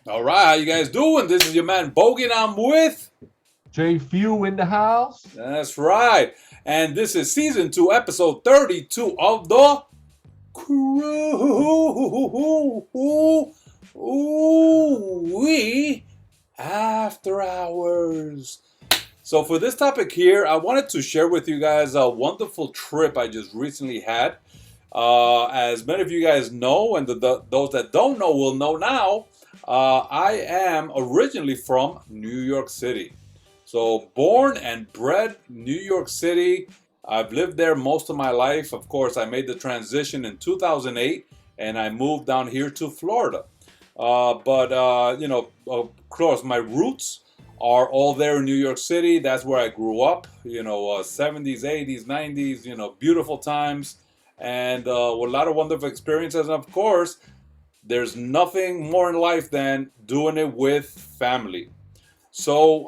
All right, how you guys doing? This is your man Bogy, and I'm with. J.F.E.W in the house. That's right. And this is season 2, episode 32 of the CREW After Hours. So for this topic here, I wanted to share with you guys a wonderful trip I just recently had. As many of you guys know, and those that don't know will know now, I am originally from New York City. So born and bred New York City. I've lived there most of my life. Of course, I made the transition in 2008 and I moved down here to Florida. But of course, my roots are all there in New York City. That's where I grew up. 70s, 80s, 90s, beautiful times and with a lot of wonderful experiences. And of course, there's nothing more in life than doing it with family. So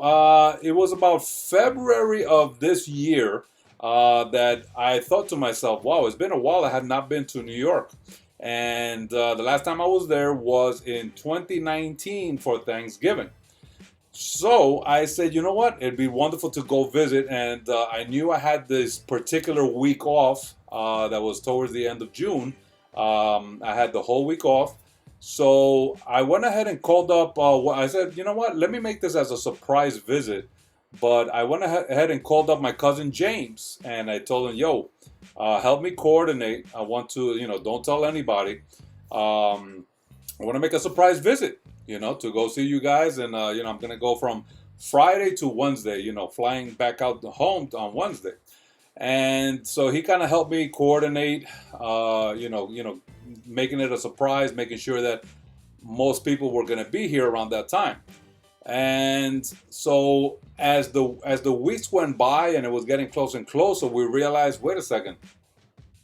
it was about February of this year that I thought to myself, wow, it's been a while I have not been to New York. And the last time I was there was in 2019 for Thanksgiving. So I said, you know what? It'd be wonderful to go visit. And I knew I had this particular week off that was towards the end of June. I had the whole week off. So I went ahead and called up. I said, you know what? Let me make this as a surprise visit. But I went ahead and called up my cousin James. And I told him, yo, help me coordinate. I want to, don't tell anybody. I want to make a surprise visit, to go see you guys. And, I'm going to go from Friday to Wednesday, flying back out home on Wednesday. And so he kind of helped me coordinate, making it a surprise, making sure that most people were going to be here around that time. And so as the weeks went by and it was getting closer and closer, we realized, wait a second,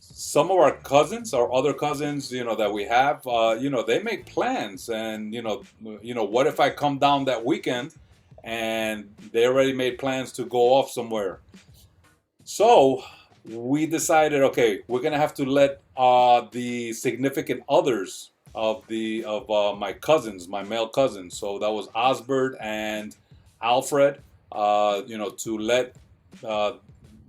some of our cousins, our other cousins, that we have, they make plans, and what if I come down that weekend, and they already made plans to go off somewhere. So we decided, okay, we're gonna have to let the significant others of my cousins, my male cousins. So that was Osbert and Alfred. To let uh,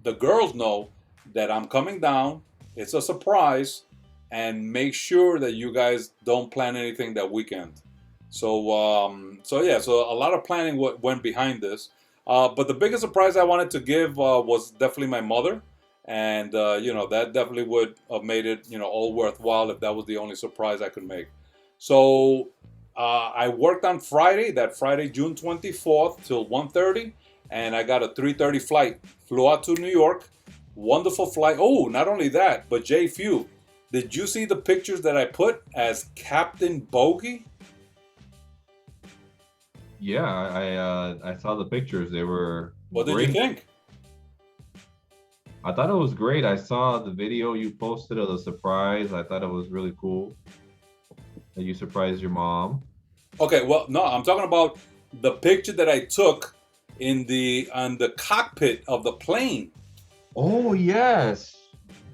the girls know that I'm coming down. It's a surprise, and make sure that you guys don't plan anything that weekend. So a lot of planning went behind this. But the biggest surprise I wanted to give was definitely my mother, and that definitely would have made it all worthwhile if that was the only surprise I could make. So I worked on Friday, that Friday, June 24th till 1:30, and I got a 3:30 flight. Flew out to New York. Wonderful flight. Oh, not only that, but J.F.E.W. Did you see the pictures that I put as Captain Bogy? Yeah, I saw the pictures. They were What did you great. think? I thought it was great. I saw the video you posted of the surprise. I thought it was really cool that you surprised your mom. Okay, well, no, I'm talking about the picture that I took in the on the cockpit of the plane. Oh yes,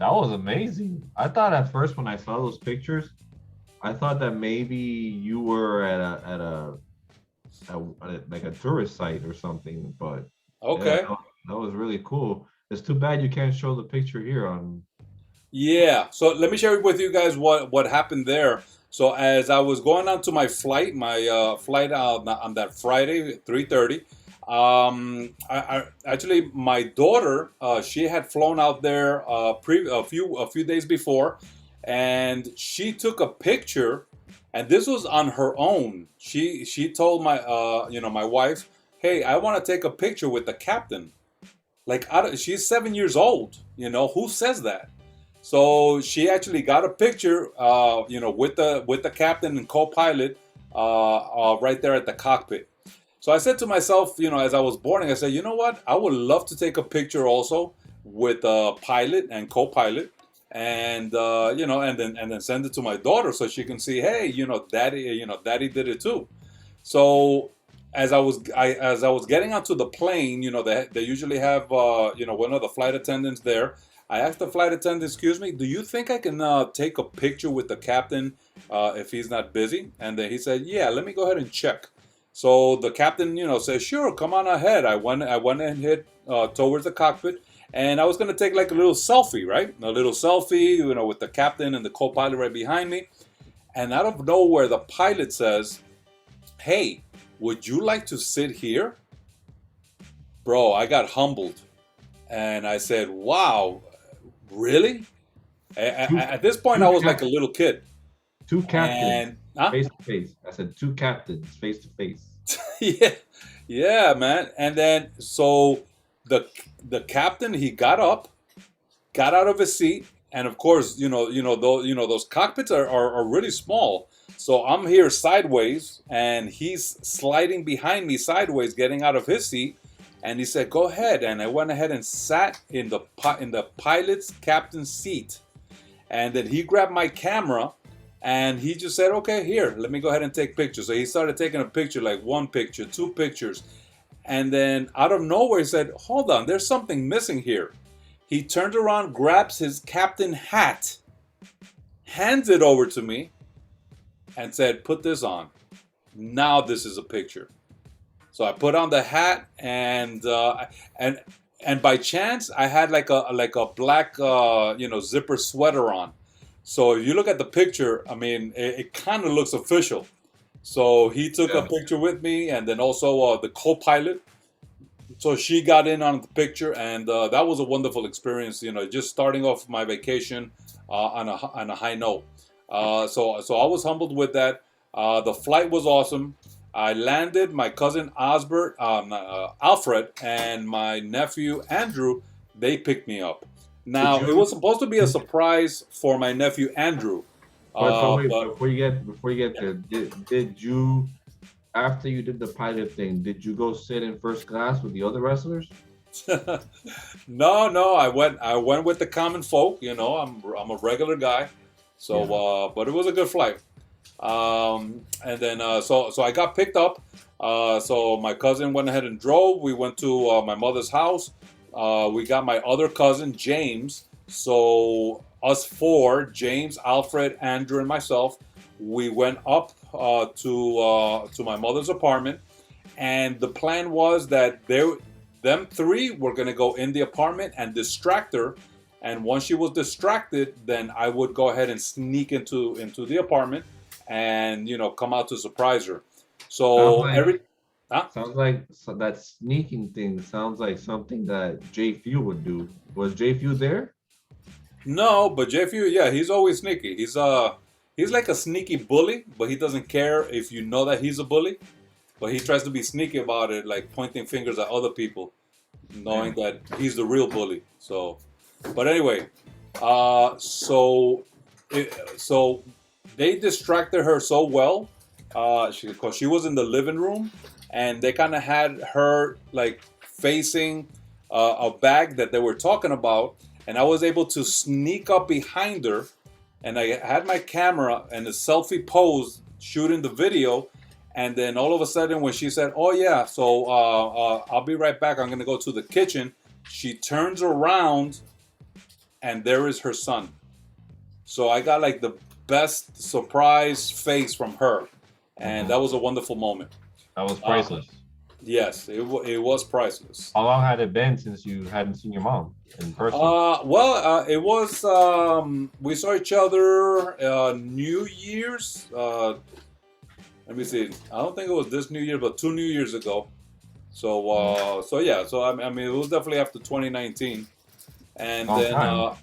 that was amazing. I thought at first when I saw those pictures, I thought that maybe you were at like a tourist site or something. But yeah, Okay. that was really cool. It's too bad you can't show the picture here on. Yeah. So let me share with you guys what happened there. So as I was going on to my flight, my flight on that Friday, 3:30. I actually my daughter, she had flown out there a few days before, and she took a picture, and this was on her own. She told my wife, hey, I want to take a picture with the captain. Like she's 7 years old. Who says that? So she actually got a picture, with the captain and co-pilot, right there at the cockpit. So I said to myself, as I was boarding, I said, you know what? I would love to take a picture also with a pilot and co-pilot, and and then send it to my daughter so she can see, hey, daddy did it too. So as I was getting onto the plane, they usually have one of the flight attendants there. I asked the flight attendant, excuse me, do you think I can take a picture with the captain if he's not busy? And then he said, yeah, let me go ahead and check. So the captain, says, sure, come on ahead. I went and hit towards the cockpit, and I was going to take like a little selfie, right? A little selfie, with the captain and the co-pilot right behind me. And out of nowhere, the pilot says, hey, would you like to sit here? Bro, I got humbled. And I said, wow, really? At this point, I was like a little kid. Two captains and face to face. I said two captains face to face. yeah, man. And then so the captain, he got up, got out of his seat, and of course, those cockpits are really small. So I'm here sideways, and he's sliding behind me sideways, getting out of his seat. And he said, "Go ahead." And I went ahead and sat in the pilot's captain's seat. And then he grabbed my camera, and he just said, "Okay, here, let me go ahead and take pictures." So he started taking a picture, like one picture, two pictures. And then out of nowhere, he said, "Hold on, there's something missing here." He turned around, grabs his captain hat, hands it over to me, and said, "Put this on. Now this is a picture." So I put on the hat, and by chance I had like a black zipper sweater on. So if you look at the picture, I mean, it kind of looks official. So he took a picture with me, and then also the co-pilot. So she got in on the picture, and that was a wonderful experience. Just starting off my vacation on a high note. So I was humbled with that. The flight was awesome. I landed. My cousin Alfred, and my nephew Andrew, they picked me up. Now it was supposed to be a surprise for my nephew Andrew. Wait, before you get there, did you, after you did the pilot thing, did you go sit in first class with the other wrestlers? No, I went with the common folk. I'm a regular guy, so but it was a good flight. And then so I got picked up. So my cousin went ahead and drove. We went to my mother's house. We got my other cousin James. So us four, James, Alfred, Andrew, and myself, we went up to my mother's apartment. And the plan was that them three were gonna go in the apartment and distract her. And once she was distracted, then I would go ahead and sneak into the apartment and come out to surprise her. So sounds like that sneaking thing sounds like something that J.F.E.W would do. Was J.F.E.W there? No, but J.F.E.W, yeah, he's always sneaky. He's like a sneaky bully, but he doesn't care if you know that he's a bully. But he tries to be sneaky about it, like pointing fingers at other people, knowing that he's the real bully. So, but anyway, so they distracted her so well, because she was in the living room, and they kind of had her like facing a bag that they were talking about, and I was able to sneak up behind her, and I had my camera and a selfie pose shooting the video, and then all of a sudden when she said, "Oh yeah, so I'll be right back, I'm gonna go to the kitchen," she turns around, and there is her son. So I got like the best surprise face from her, and that was a wonderful moment. That was priceless. Yes, it was priceless. How long had it been since you hadn't seen your mom in person? It was we saw each other New Year's. Let me see. I don't think it was this New Year, but 2 New Years ago. So yeah. So I mean, it was definitely after 2019, and Long then time.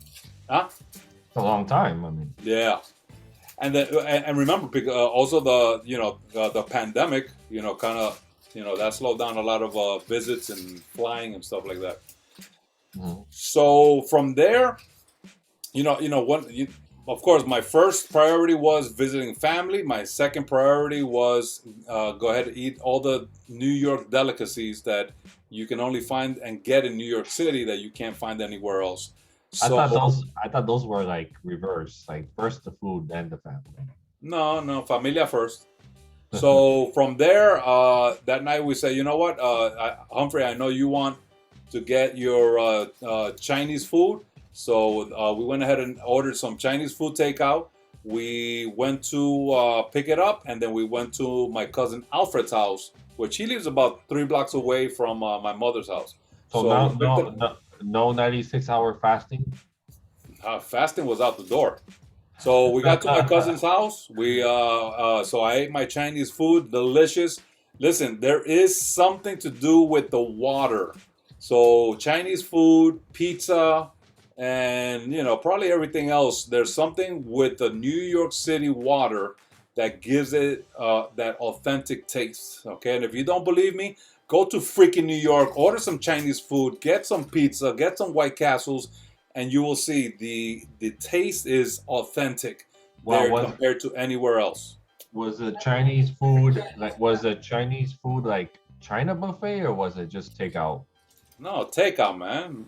It's a long time. I mean, yeah. And then, and remember, also the pandemic, kind of, that slowed down a lot of visits and flying and stuff like that. Mm-hmm. So from there, of course, my first priority was visiting family. My second priority was go ahead and eat all the New York delicacies that you can only find and get in New York City that you can't find anywhere else. So, I thought those were like reverse, like first the food, then the family. No, familia first. So from there, that night we say, you know what, Humphrey, I know you want to get your Chinese food. So we went ahead and ordered some Chinese food takeout. We went to pick it up, and then we went to my cousin Alfred's house, which he lives about 3 blocks away from my mother's house. So So we now, picked no, it. no, no 96-hour fasting. Fasting was out the door. So we got to my cousin's house. So I ate my Chinese food, delicious. Listen, there is something to do with the water. So Chinese food, pizza, and probably everything else. There's something with the New York City water that gives it that authentic taste. Okay, and if you don't believe me, go to freaking New York, order some Chinese food, get some pizza, get some White Castles, and you will see the taste is authentic Well, there compared to anywhere else. was the Chinese food like China buffet, or was it just takeout? No, takeout, man.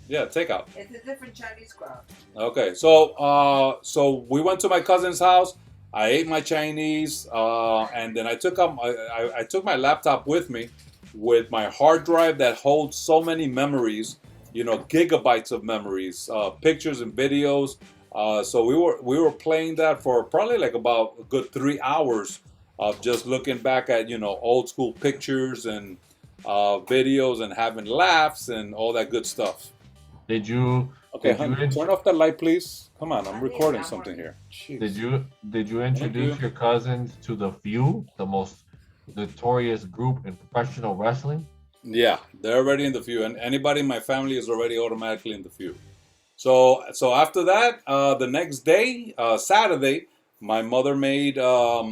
Yeah, takeout. It's a different Chinese crowd. Okay, so we went to my cousin's house. I ate my Chinese, and then I took my laptop with me, with my hard drive that holds so many memories, gigabytes of memories, pictures and videos. So we were playing that for probably like about a good 3 hours of just looking back at old school pictures and videos and having laughs and all that good stuff. Did you Okay, did you honey, turn off that light, please. Come on, I'm recording something here. did Jeez. you Thank you. introduce your cousins to the Few, the most notorious group in professional wrestling? Yeah, they're already in the few, and anybody in my family is already automatically in the few. So after that, the next day, Saturday, my mother made a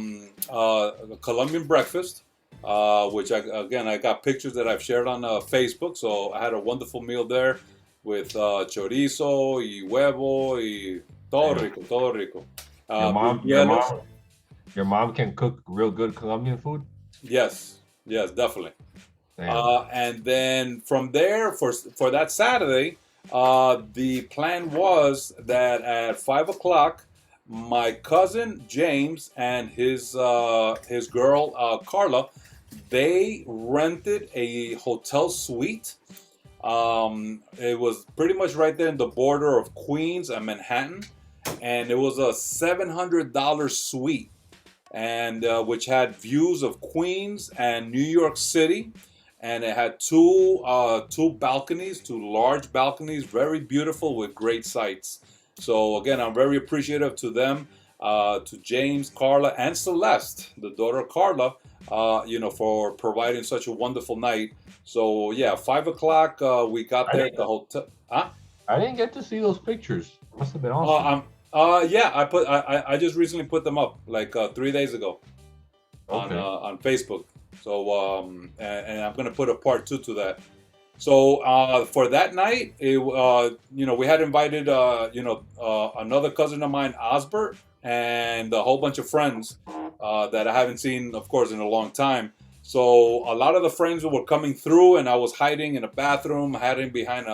Colombian breakfast, which I got pictures that I've shared on Facebook. So I had a wonderful meal there with chorizo y huevo y todo Damn. rico, todo rico. Your mom, your Buñuelos. mom, your mom can cook real good Colombian food. Yes, yes, definitely. Damn. And then from there, for that Saturday, the plan was that at 5 o'clock, my cousin James and his girl Carla, they rented a hotel suite. It was pretty much right there in the border of Queens and Manhattan, and it was a $700 suite, and which had views of Queens and New York City, and it had two balconies, two large balconies, very beautiful with great sights. So again, I'm very appreciative to them, to James, Carla, and Celeste, the daughter of Carla, for providing such a wonderful night. So yeah, 5 o'clock, we got I there at didn't, the hotel. Huh? I didn't get to see those pictures. Must have been Uh, awesome. um, yeah, I just recently put them up like 3 days ago Okay. on Facebook. So and I'm gonna put a part two to that. So for that night, we had invited another cousin of mine, Osbert, and a whole bunch of friends that I haven't seen, of course, in a long time. So a lot of the friends were coming through, and I was hiding in a bathroom, hiding behind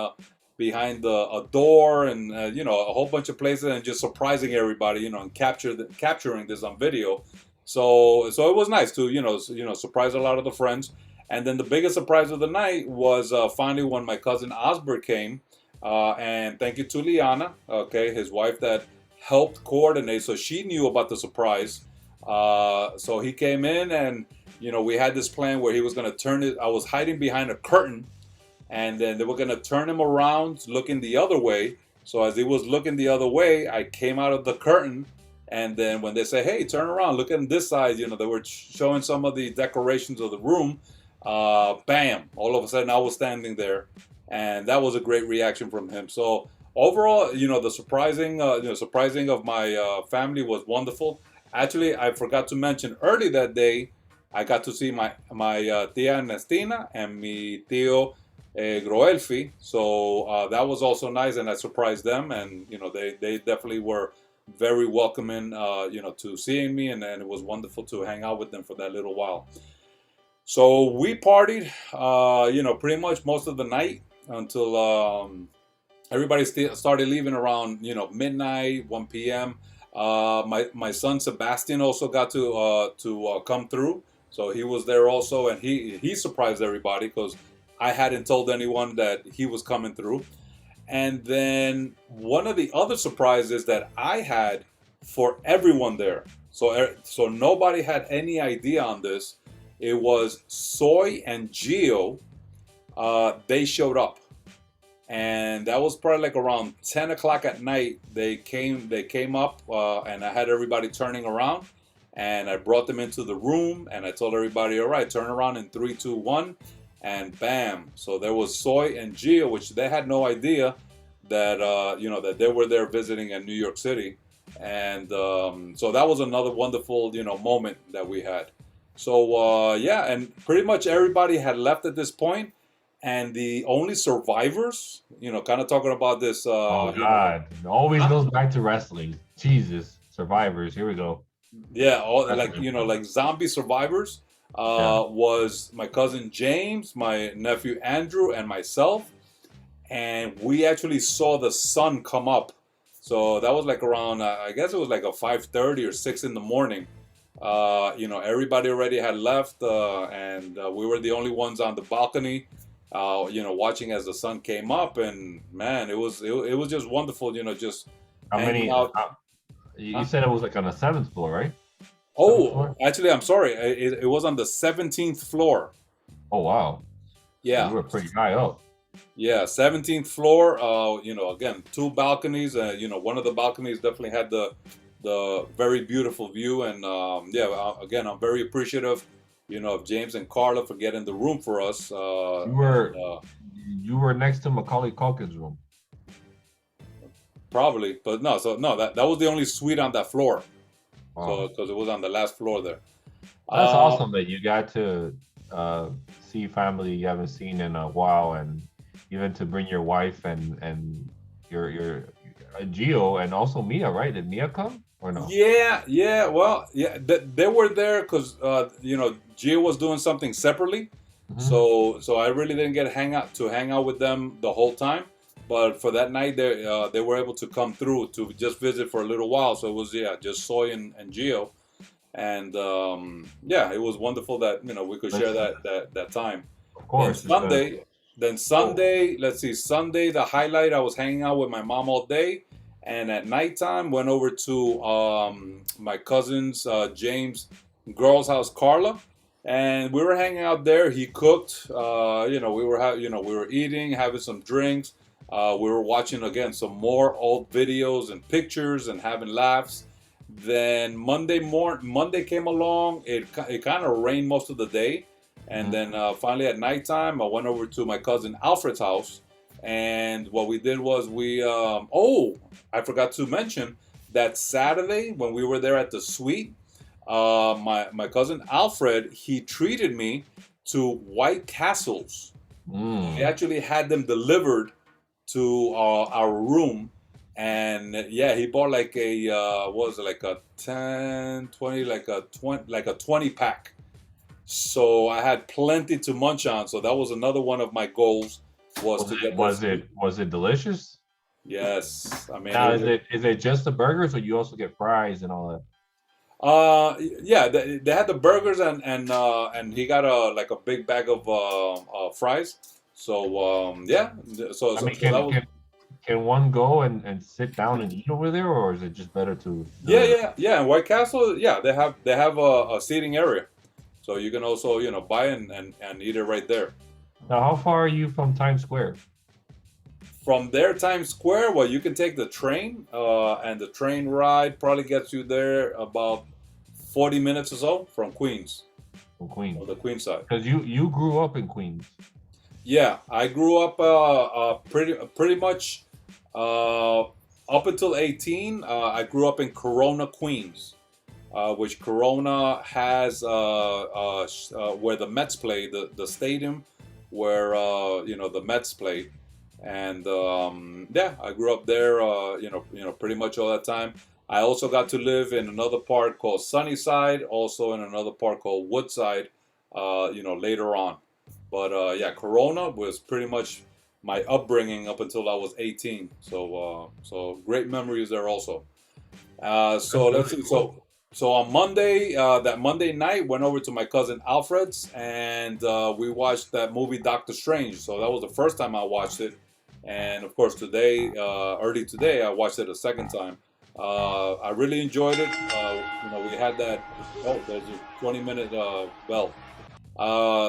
a door, and a whole bunch of places, and just surprising everybody, and capturing this on video. So it was nice to surprise a lot of the friends. And then the biggest surprise of the night was finally when my cousin Osbert came, and thank you to Liana, okay, his wife, that helped coordinate, so she knew about the surprise. So he came in, and we had this plan where he was going to turn it. I was hiding behind a curtain, and then they were going to turn him around looking the other way. So as he was looking the other way, I came out of the curtain, and then when they say, hey, turn around, look at this side, they were showing some of the decorations of the room. Bam, all of a sudden I was standing there, and that was a great reaction from him. So overall, the surprising of my family was wonderful. Actually, I forgot to mention early that day, I got to see my tia Ernestina and mi tío Groelfi. So that was also nice, and I surprised them, and they definitely were very welcoming, to seeing me, and it was wonderful to hang out with them for that little while. So we partied, pretty much most of the night until everybody started leaving around, midnight, 1 p.m. My son Sebastian also got to come through, so he was there also, and he surprised everybody because I hadn't told anyone that he was coming through. And then one of the other surprises that I had for everyone there, so nobody had any idea on this. It was Soy and Gio. They showed up, and that was probably like around 10 o'clock at night. They came up, and I had everybody turning around, and I brought them into the room, and I told everybody, all right, turn around in three, two, one, and bam. So there was Soy and Gio, which they had no idea that that they were there visiting in New York City, and so that was another wonderful moment that we had. So yeah, and pretty much everybody had left at this point, and the only survivors, kind of talking about this, Oh God, it always huh? goes back to wrestling. Jesus, survivors. Here we go. Yeah, all like Wrestling. like zombie survivors. Yeah. Was my cousin James, my nephew Andrew, and myself, and we actually saw the sun come up. So that was like around, I guess it was like a 5:30 or 6 in the morning. Everybody already had left, and we were the only ones on the balcony. Watching as the sun came up, and man, it was just wonderful. Just How hanging many? out. You Huh? said it was like on the seventh floor, right? Seventh Oh, floor. actually, I'm sorry. It was on the 17th floor. Oh wow. So you Yeah, were pretty high up. yeah, 17th floor. Again, two balconies. One of the balconies definitely had the very beautiful view, and yeah, again, I'm very appreciative, of James and Carla for getting the room for us. You And were you were next to Macaulay Culkin's room. probably, but no, so no, that was the only suite on that floor. So Wow. because it was on the last floor there. That's Uh, awesome that you got to see family you haven't seen in a while, and even to bring your wife and your Gio and also Mia, right? Did Mia come or no? yeah, yeah. Well, yeah, they were there because Gio was doing something separately, Hmm. so I really didn't get hang out with them the whole time. But for that night, they were able to come through to just visit for a little while. So it was, yeah, just Soy and Gio, and yeah, it was wonderful that we could share Let's, that time. of Then course, it's a Sunday, then oh. Sunday, let's see, Sunday, the highlight, I was hanging out with my mom all day. And at nighttime, went over to my cousin's, James' girl's house, Carla. And we were hanging out there. He cooked. We were eating, having some drinks. We were watching again some more old videos and pictures and having laughs. Then Monday came along. It kind of rained most of the day, and Mhm. then finally at nighttime, I went over to my cousin Alfred's house, and what we did was I forgot to mention that Saturday when we were there at the suite, my cousin Alfred, he treated me to White Castles. He Mm. actually had them delivered to our room, and yeah, he bought like a what was it, like a 10, 20, like a 20 pack. So I had plenty to munch on. So that was another one of my goals, was Was to it get was this. it was it delicious? Yes, I mean it Now was. is it just the burgers or you also get fries and all that? Yeah, they had the burgers, and he got a like a big bag of fries. So yeah, so I so, mean, so that was. can one go and sit down and eat over there, or is it just better to Yeah, deliver? yeah, yeah. In White Castle, yeah, they have a seating area, so you can also buy and eat it right there. Now, how far are you from Times Square? From there, Times Square, well, you can take the train, and the train ride probably gets you there about 40 minutes or so from Queens, From or Queens? the Queens side. Because you grew up in Queens. Yeah, I grew up pretty much uh, up until 18. I grew up in Corona, Queens, which Corona has where the Mets play, the stadium where the Mets play, and yeah, I grew up there. Pretty much all that time. I also got to live in another part called Sunnyside, also in another part called Woodside. Later on, but yeah, Corona was pretty much my upbringing up until I was 18. So great memories there also. That's So let's really see. cool. So on Monday, that Monday night, went over to my cousin Alfred's, and we watched that movie Doctor Strange. So that was the first time I watched it, and of course today, early today, I watched it a second time. I really enjoyed it. We had that. Oh, there's a 20-minute bell.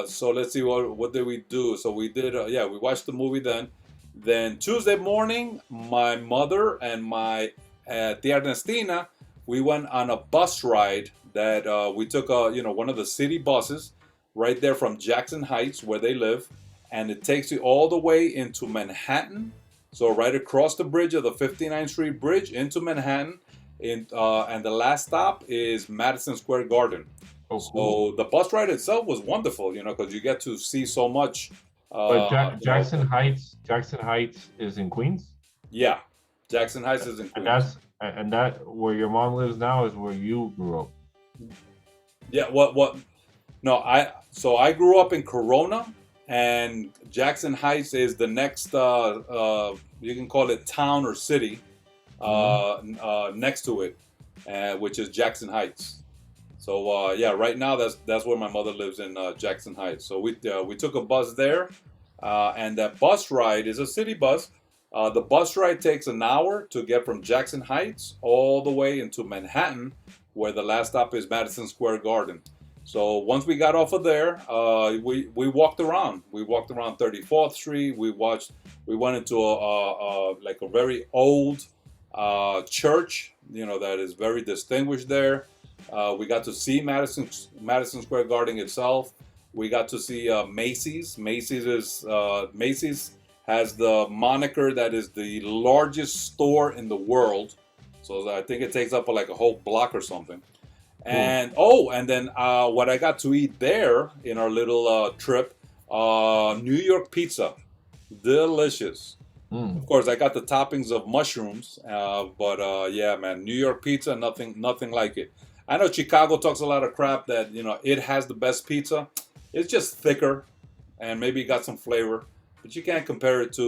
So let's see what did we do. So we did. Yeah, we watched the movie then. Then Tuesday morning, my mother and my tia Ernestina, we went on a bus ride that we took. One of the city buses right there from Jackson Heights where they live, and it takes you all the way into Manhattan. So right across the bridge of the 59th Street Bridge into Manhattan, and the last stop is Madison Square Garden. Oh, cool. So the bus ride itself was wonderful, because you get to see so much. But Uh, you know, Jackson Heights is in Queens, yeah, Jackson Heights is in and Queens. that where your mom lives now is where you grew up. Yeah, what? No, I grew up in Corona, and Jackson Heights is the next. You can call it town or city, Hmm. next to it, which is Jackson Heights. So yeah, right now that's where my mother lives in Jackson Heights. So we took a bus there, and that bus ride is a city bus. The bus ride takes an hour to get from Jackson Heights all the way into Manhattan, where the last stop is Madison Square Garden. So once we got off of there, we walked around. We walked around 34th Street. We went into like a very old church, that is very distinguished there. We got to see Madison Square Garden itself. We got to see Macy's. Macy's has the moniker that is the largest store in the world. So I think it takes up like a whole block or something. Cool. And then what I got to eat there in our little trip, New York pizza, delicious. Of Mm. course, I got the toppings of mushrooms, but yeah, man, New York pizza, nothing like it. I know Chicago talks a lot of crap that it has the best pizza. It's just thicker, and maybe got some flavor, but you can't compare it to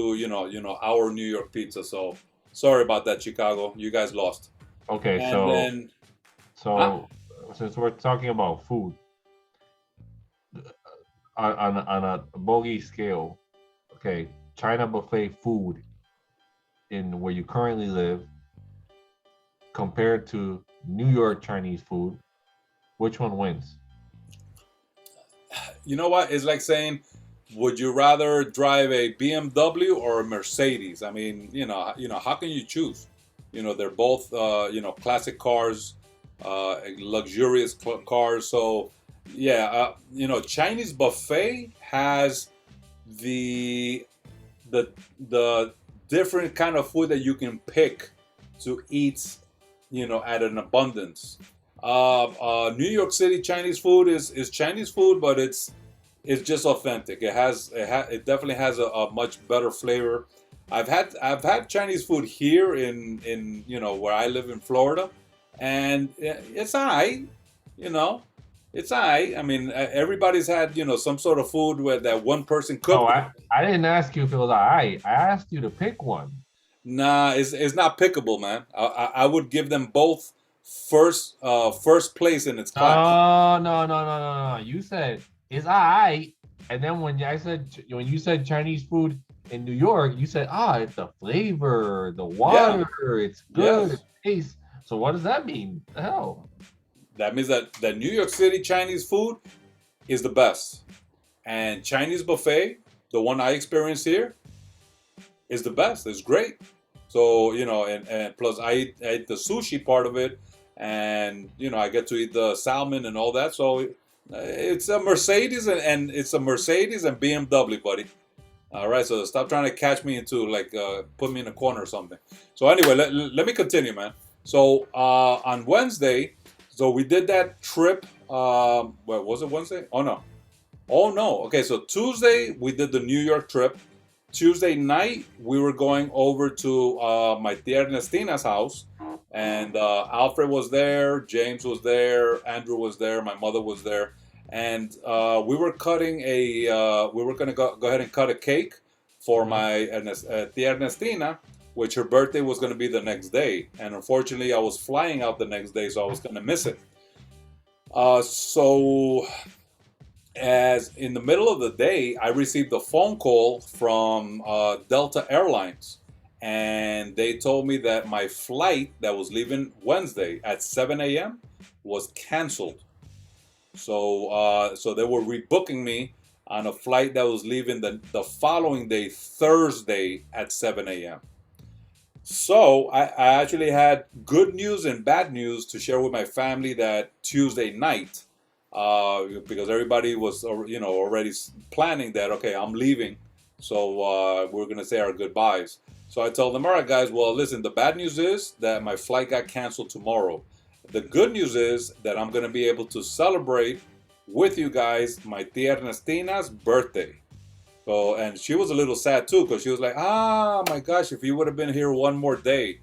our New York pizza. So sorry about that, Chicago. You guys lost. Okay, And then, huh? so since we're talking about food on a bogey scale, okay, China buffet food in where you currently live compared to New York Chinese food, which one wins? You know what? It's like saying, would you rather drive a BMW or a Mercedes? I mean, how can you choose? They're both, classic cars, luxurious cars. So, yeah, Chinese buffet has the the the different kind of food that you can pick to eat, at an abundance. New York City Chinese food is Chinese food, but it's just authentic. It definitely has a much better flavor. I've had Chinese food here in where I live in Florida, and it's alright. You know, it's alright. I mean, everybody's had some sort of food where that one person No, cooked it. I didn't ask you if it was all right. I asked you to pick one. Nah, it's not pickable, man. I would give them both first place in its class. No. You said it's all right, and then when you said Chinese food in New York, you said it's the flavor, the Yeah, water, it's good, it yes. tastes. So what does that mean? The hell? That means that New York City Chinese food is the best, and Chinese buffet, the one I experienced here, is the best. It's great. So and plus I ate the sushi part of it, and I get to eat the salmon and all that. So it's a Mercedes and it's a Mercedes and BMW, buddy. All right, so stop trying to catch me into like put me in a corner or something. So anyway, let me continue, man. So on Wednesday, so we did that trip. What was it, Wednesday? Oh no, oh no. Okay, so Tuesday we did the New York trip. Tuesday night we were going over to my tia Ernestina's house, and Alfred was there, James was there, Andrew was there, my mother was there, and we were cutting we were gonna go ahead and cut a cake for Mhm. my tia Ernestina, which her birthday was gonna be the next day, and unfortunately I was flying out the next day, so I was gonna miss it. So as in the middle of the day, I received a phone call from Delta Airlines, and they told me that my flight that was leaving Wednesday at 7 a.m. was canceled. So they were rebooking me on a flight that was leaving the following day, Thursday at 7 a.m. So I actually had good news and bad news to share with my family that Tuesday night, because everybody was already planning that, okay, I'm leaving, so we're gonna say our goodbyes. So I told them, all right, guys, well, listen, the bad news is that my flight got canceled tomorrow. The good news is that I'm gonna be able to celebrate with you guys my Tia Ernestina's birthday. So, and she was a little sad too, because she was like, ah, my gosh, if you would have been here one more day.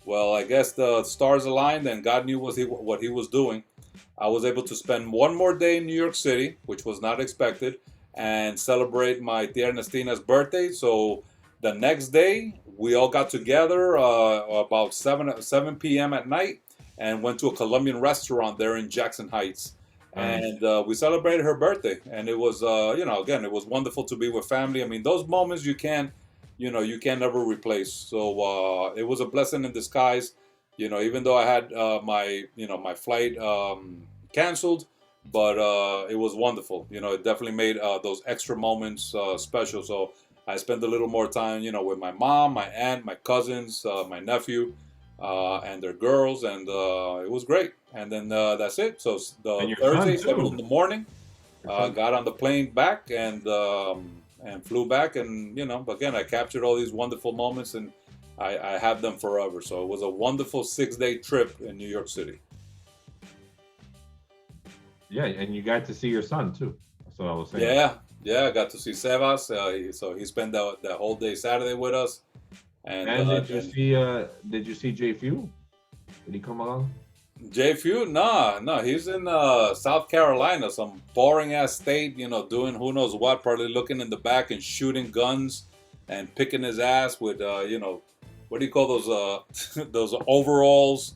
Well, I guess the stars aligned and God knew what he was doing. I was able to spend one more day in New York City, which was not expected, and celebrate my Tia Ernestina's birthday. So the next day, we all got together about 7 p.m. at night and went to a Colombian restaurant there in Jackson Heights. Nice. And we celebrated her birthday. And it was, again, it was wonderful to be with family. I mean, those moments you can never replace. So it was a blessing in disguise. Even though I had my flight canceled, but it was wonderful. It definitely made those extra moments special. So I spent a little more time, with my mom, my aunt, my cousins, my nephew, and their girls, and it was great. And then that's it. So And the your son Thursday, 7 in too. the morning, Your son. got on the plane back and flew back, and again, I captured all these wonderful moments, and I have them forever. So it was a wonderful 6-day trip in New York City. Yeah, and you got to see your son too. That's what I was saying. Yeah, yeah, I got to see Sebas. So he spent that whole day Saturday with us, and And then did you see J.F.E.W? Did he come along? JFEW, nah, no, he's in South Carolina, some boring ass state, doing who knows what, probably looking in the back and shooting guns and picking his ass with, what do you call those, those overalls?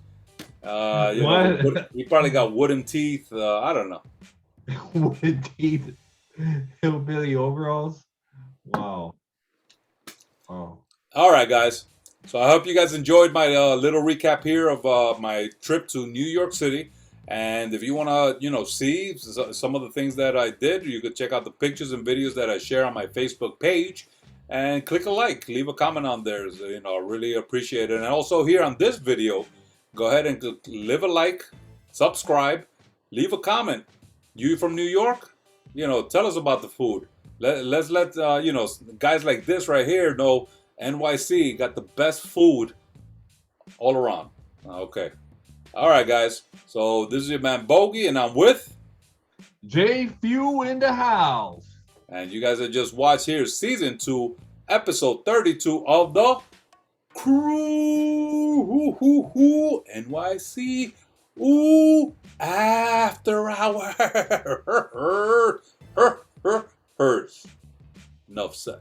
What? He probably got wooden teeth. I don't know. With teeth, hillbilly overalls. Wow. Oh. All right, guys. So I hope you guys enjoyed my little recap here of my trip to New York City. And if you want to, see some of the things that I did, you could check out the pictures and videos that I share on my Facebook page. And click a like, leave a comment on there. I really appreciate it. And also here on this video, go ahead and leave a like, subscribe, leave a comment. You from New York? Tell us about the food. Let's let guys like this right here know NYC got the best food all around. Okay. All right, guys. So this is your man Bogy, and I'm with. J.F.E.W in the house. And you guys have just watched here season 2, episode 32 of the CREW NYC After Hours. Enough said.